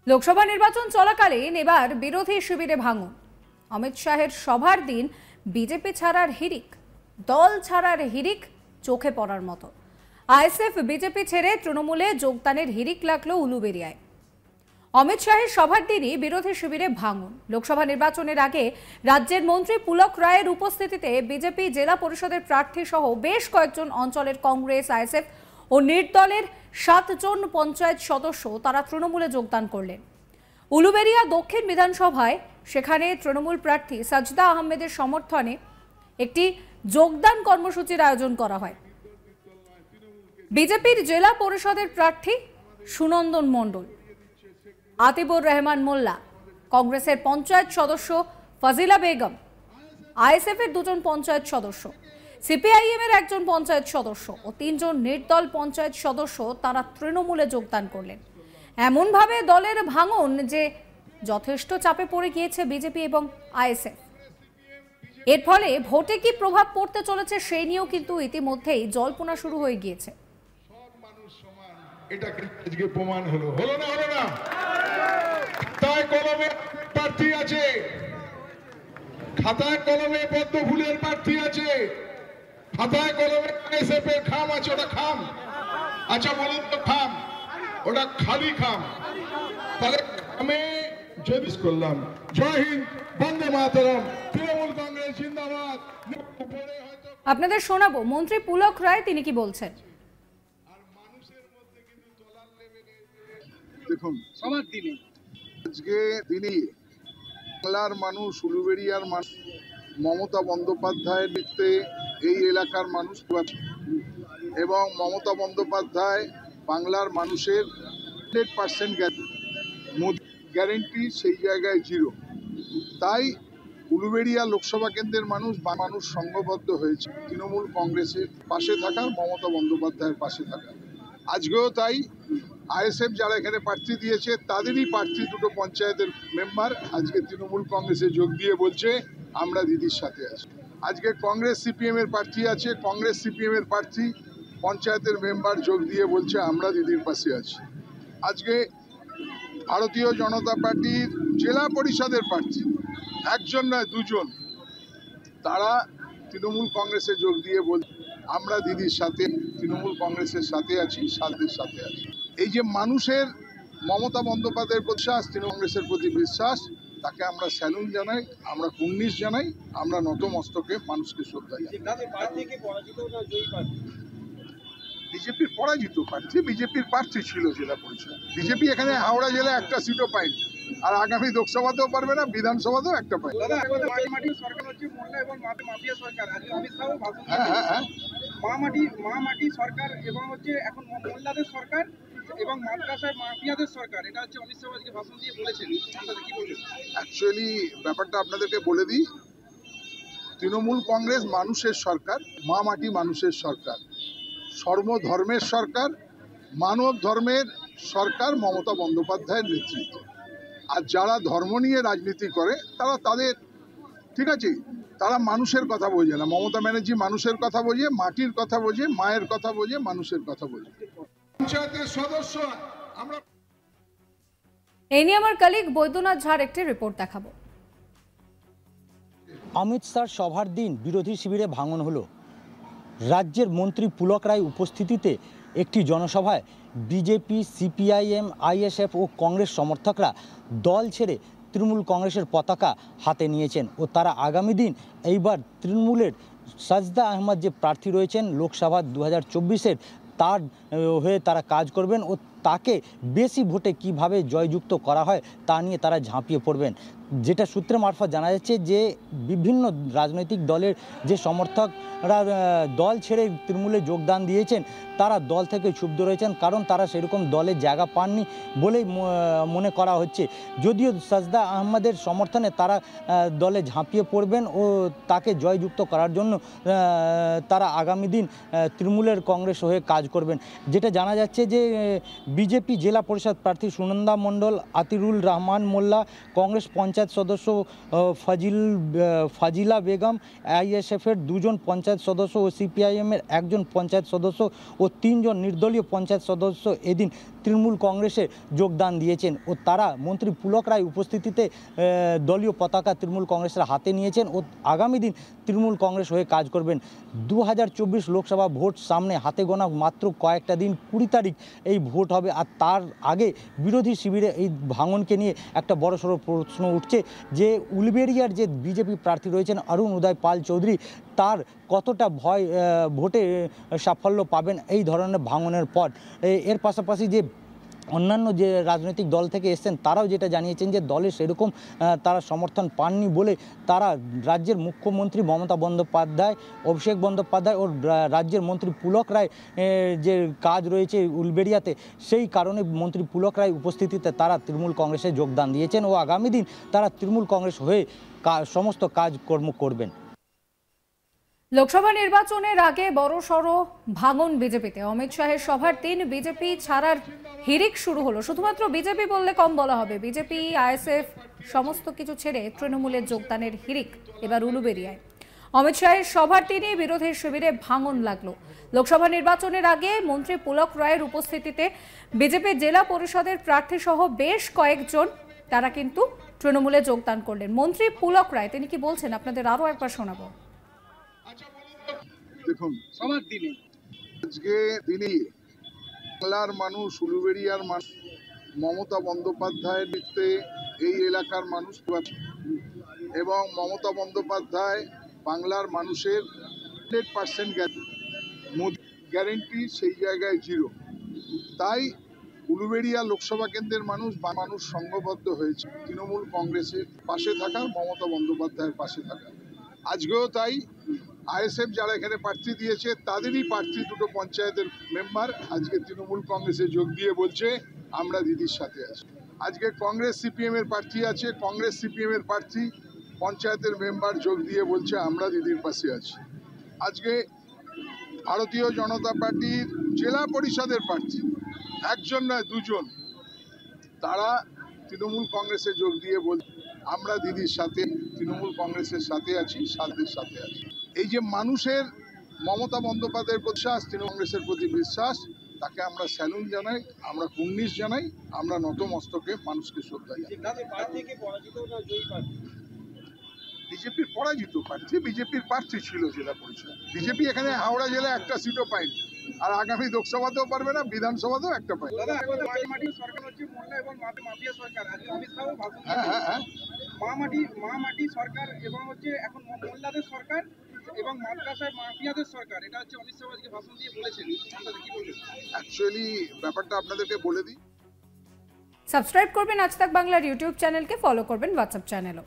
লোকসভা নির্বাচন চলাকালীন এবার বিরোধী শিবিরে ভাঙন। অমিত শাহের সভার দিন বিজেপি ছাড়ার হিড়িক, দল ছাড়ার হিড়িক চোখে পড়ার মতো। আইএসএফ বিজেপি ছেড়ে তৃণমূলে যোগদানের হিড়িক লাগলো উলুবেড়িয়ায়। অমিত শাহের সভার দিনই বিরোধী শিবিরে ভাঙন। লোকসভা নির্বাচনের আগে রাজ্যের মন্ত্রী পুলক রায়ের উপস্থিতিতে বিজেপি জেলা পরিষদের প্রার্থী সহ বেশ কয়েকজন অঞ্চলের কংগ্রেস, আইএসএফ ও নির্দলের 7 জন পঞ্চায়েত সদস্য তারা তৃণমূলে যোগদান করলেন। উলুবেড়িয়া দক্ষিণ বিধানসভায় সেখানে তৃণমূল প্রার্থী সাজদা আহমেদের সমর্থনে একটি যোগদান কর্মসূচির আয়োজন করা হয়। বিজেপির জেলা পরিষদের প্রার্থী সুনন্দন মণ্ডল, আতিবুর রহমান মোল্লা, কংগ্রেসের পঞ্চায়েত সদস্য ফাজিলা বেগম, আইএসএফ এর 2 জন পঞ্চায়েত সদস্য, সিপিআইএম এর 1 জন পঞ্চায়েত সদস্য ও 3 জন নির্দল পঞ্চায়েত সদস্য তারা তৃণমূলে যোগদান করলেন। এমনভাবে দলের ভাঙন যে যথেষ্ট চাপে পড়ে গিয়েছে বিজেপি এবং আইএসএফ। এর ফলে ভোটে কি প্রভাব পড়তে চলেছে সেই নিয়েও কিন্তু ইতিমধ্যেই জল্পনা শুরু হয়ে গিয়েছে। এটা আজকে প্রমাণ হলো না খাতায় কলমে প্রার্থী আছে, খাতায় কলমে পদ্ম ফুলের প্রার্থী আছে, খাতায় কলমে আইএসএফ এর খাম আছে। ওটা খাম, আচ্ছা বলুন তো খাম, ওটা খালি খাম। তাহলে আমি জয়বিশ করলাম। জয় হিন্দ, বন্দে মাতরম, তৃণমূল কংগ্রেস জিন্দাবাদ। আপনাদের শোনাবো মন্ত্রী পুলক রায় তিনি কি বলছেন। দেখুন, সবার দিনে আজকে তিনি বাংলার মানুষ, উলুবেড়িয়ার মানুষ, মমতা বন্দ্যোপাধ্যায়ের দিকতে এই এলাকার মানুষ এবং মমতা বন্দ্যোপাধ্যায় বাংলার মানুষের 100% গ্যারেন্টি সেই জায়গায় 0। তাই উলুবেড়িয়া লোকসভা কেন্দ্রের মানুষ সংঘবদ্ধ হয়েছে তৃণমূল কংগ্রেসের পাশে থাকার, মমতা বন্দ্যোপাধ্যায়ের পাশে থাকার। আজকেও তাই আইএসএফ যারা এখানে প্রার্থী দিয়েছে তাদেরই প্রার্থী 2টো পঞ্চায়েতের মেম্বার আজকে তৃণমূল কংগ্রেসে যোগ দিয়ে বলছে আমরা দিদির সাথে আছি। আজকে কংগ্রেস সিপিএম এর প্রার্থী আছে, কংগ্রেস সিপিএম এর প্রার্থী পঞ্চায়েতের মেম্বার যোগ দিয়ে বলছে আমরা দিদির পাশে আছি। আজকে ভারতীয় জনতা পার্টির জেলা পরিষদের প্রার্থী 1 জন নয় 2 জন তারা তৃণমূল কংগ্রেসে যোগ দিয়ে বলছে আমরা দিদির সাথে, তৃণমূল কংগ্রেসের সাথে আছি, সাথীর সাথে আছি। এই যে মানুষের মমতা বন্দ্যোপাধ্যায়ের বিশ্বাস, তৃণমূল কংগ্রেসের প্রতি বিশ্বাস, তাকে আমরা স্যালুট জানাই, আমরা কুর্নিশ জানাই, আমরা নতমস্তকে মানুষকে শ্রদ্ধা জানাই। বিজেপির পরাজিত প্রার্থী, বিজেপির প্রার্থী ছিল জেলা পরিষদ। বিজেপি এখানে হাওড়া জেলায় একটা সিটও পায়নি, আর আগামী লোকসভাতেও পারবে না, বিধানসভাতেও একটা পায়। মাটি সরকার এবং হচ্ছে এখন মোল্লাদের সরকার এবং মাদ্রাসায় মাফিয়াদের সরকার, এটা হচ্ছে অমিত শাহ আজকে ভাষণ দিয়ে বলেছেন। কি বলবেন? অ্যাকচুয়ালি ব্যাপারটা আপনাদেরকে বলে দিই, তৃণমূল কংগ্রেস মানুষের সরকার, মাটি মানুষের সরকার, সর্বধর্মের সরকার, মানব ধর্মের সরকার মমতা বন্দ্যোপাধ্যায়ের নেতৃত্বে। আর যারা ধর্ম নিয়ে রাজনীতি করে তারা তাদের, ঠিক আছে, তারা মানুষের কথা বোঝে না। মমতা ব্যানার্জি মানুষের কথা বোঝে, মাটির কথা বোঝে, মায়ের কথা বোঝে, মানুষের কথা বোঝে। পঞ্চায়েতের সদস্য আমরা। এই নিয়ে আমার কলিগ বৈদ্যনাথ ঝাড় একটি রিপোর্ট দেখাবো। অমিত শাহর সভার দিন বিরোধী শিবিরে ভাঙন হলো। রাজ্যের মন্ত্রী পুলক রায় উপস্থিতিতে একটি জনসভায় বিজেপি, সিপিআইএম, আইএসএফ ও কংগ্রেস সমর্থকরা দল ছেড়ে তৃণমূল কংগ্রেসের পতাকা হাতে নিয়েছেন ও তারা আগামী দিন এইবার তৃণমূলের সাজদা আহমদ যে প্রার্থী রয়েছেন লোকসভা 2024-এর, তার হয়ে তারা কাজ করবেন ও তাকে বেশি ভোটে কিভাবে জয়যুক্ত করা হয় তা নিয়ে তারা ঝাঁপিয়ে পড়বেন। যেটা সূত্রে মারফত জানা যাচ্ছে যে বিভিন্ন রাজনৈতিক দলের যে সমর্থকরা দল ছেড়ে তৃণমূলে যোগদান দিয়েছেন তারা দল থেকে ক্ষুব্ধ রয়েছেন, কারণ তারা সেরকম দলের জায়গা পাননি বলেই মনে করা হচ্ছে। যদিও সাজদা আহমদের সমর্থনে তারা দলে ঝাঁপিয়ে পড়বেন ও তাকে জয়যুক্ত করার জন্য তারা আগামী দিন তৃণমূলের কংগ্রেস হয়ে কাজ করবেন। যেটা জানা যাচ্ছে যে বিজেপি জেলা পরিষদ প্রার্থী সুনন্দা মণ্ডল, আতিরুল রহমান মোল্লা, কংগ্রেস পঞ্চায়েত পঞ্চায়েত সদস্য ফাজিলা বেগম, আইএসএফের 2 জন পঞ্চায়েত সদস্য ও সিপিআইএমের 1 জন পঞ্চায়েত সদস্য ও 3 জন নির্দলীয় পঞ্চায়েত সদস্য এদিন তৃণমূল কংগ্রেসে যোগদান দিয়েছেন ও তারা মন্ত্রী পুলক রায় উপস্থিতিতে দলীয় পতাকা তৃণমূল কংগ্রেসের হাতে নিয়েছেন ও আগামী দিন তৃণমূল কংগ্রেস হয়ে কাজ করবেন। 2024 লোকসভা ভোট সামনে, হাতে গোনা মাত্র কয়েকটা দিন, 20 তারিখ এই ভোট হবে। আর তার আগে বিরোধী শিবিরে এই ভাঙনকে নিয়ে একটা বড়সড় প্রশ্ন উঠছে যে উলবেড়িয়ার যে বিজেপি প্রার্থী রয়েছেন অরুণ উদয় পাল চৌধুরী, তার কতটা ভোটে সাফল্য পাবেন এই ধরনের ভাঙনের পর। এর পাশাপাশি যে অন্যান্য যে রাজনৈতিক দল থেকে এসছেন তারাও যেটা জানিয়েছেন যে দলের সেরকম তারা সমর্থন পাননি বলে তারা রাজ্যের মুখ্যমন্ত্রী মমতা বন্দ্যোপাধ্যায়, অভিষেক বন্দ্যোপাধ্যায় ও রাজ্যের মন্ত্রী পুলক রায় যে কাজ রয়েছে উলবেড়িয়াতে, সেই কারণে মন্ত্রী পুলক রায় উপস্থিতিতে তারা তৃণমূল কংগ্রেসে যোগদান দিয়েছেন ও আগামী দিন তারা তৃণমূল কংগ্রেস হয়ে সমস্ত কাজকর্ম করবেন। লোকসভা নির্বাচনের আগে বড়সড় ভাঙন বিজেপিতে। অমিত শাহের সভার দিন বিজেপি ছাড়ার হিড়িক শুরু হলো। শুধুমাত্র বিজেপি বললে কম বলা হবে, বিজেপি, আইএসএফ সমস্ত কিছু ছেড়ে তৃণমূলের যোগদানের হিড়িক এবার উলুবেড়িয়ায়। অমিত শাহের সভার দিনই বিরোধী শিবিরে ভাঙন লাগলো। লোকসভা নির্বাচনের আগে মন্ত্রী পুলক রায়ের উপস্থিতিতে বিজেপির জেলা পরিষদের প্রার্থী সহ বেশ কয়েকজন তারা কিন্তু তৃণমূলে যোগদান করলেন। মন্ত্রী পুলক রায় তিনি কি বলছেন আপনাদের আরো একবার শোনাবো। দেখুন, সবার দিনে আজকে তিনি বাংলার মানুষ, উলুবেড়িয়ার মানুষ, মমতা বন্দ্যোপাধ্যায়ের দিকে এই এলাকার মানুষ এবং মমতা বন্দ্যোপাধ্যায় বাংলার মানুষের 100% গ্যারেন্টি সেই জায়গায় 0। তাই উলুবেড়িয়া লোকসভা কেন্দ্রের মানুষ সংঘবদ্ধ হয়েছে তৃণমূল কংগ্রেসের পাশে থাকার, মমতা বন্দ্যোপাধ্যায়ের পাশে থাকার। আজকেও তাই আইএসএফ যারা এখানে প্রার্থী দিয়েছে তাদেরই প্রার্থী 2টো পঞ্চায়েতের মেম্বার আজকে তৃণমূল কংগ্রেসে যোগ দিয়ে বলছে আমরা দিদির সাথে আছি। আজকে কংগ্রেস সিপিএম এর প্রার্থী আছে, কংগ্রেস সিপিএম এর প্রার্থী পঞ্চায়েতের মেম্বার যোগ দিয়ে বলছে আমরা দিদির পাশে আছি। আজকে ভারতীয় জনতা পার্টির জেলা পরিষদের প্রার্থী 1 জন নয় 2 জন, তারা তৃণমূল কংগ্রেসে যোগ দিয়ে বলছে আমরা দিদির সাথে, তৃণমূল কংগ্রেসের সাথে আছি, সাথে আছি। এই যে মানুষের মমতা বন্দ্যোপাধ্যায়ের বিশ্বাস, তৃণমূল কংগ্রেসের প্রতি বিশ্বাস, তাকে আমরা স্যালুট জানাই, আমরা কুর্নিশ জানাই, আমরা নতমস্তকে মানুষকে শ্রদ্ধা জানাই। বিজেপির পরাজিত প্রার্থী, বিজেপির প্রার্থী ছিল জেলা পরিষদ। বিজেপি এখানে হাওড়া জেলায় একটা সিটও পায়নি, আর আগামী লোকসভাতেও পারবে না, বিধানসভাতেও একটা পায়। মাটি সরকার এবং হচ্ছে এখন মোল্লাদের সরকার এবং মাদ্রাসায় মাফিয়াদের সরকার, এটা হচ্ছে অমিত শাহ আজকে ভাষণ দিয়ে বলেছেন। অ্যাকচুয়ালি ব্যাপারটা আপনাদেরকে বলে দিই, সাবস্ক্রাইব করবেন আজ তাক বাংলার ইউটিউব চ্যানেলকে, ফলো করবেন হোয়াটসঅ্যাপ চ্যানেলও।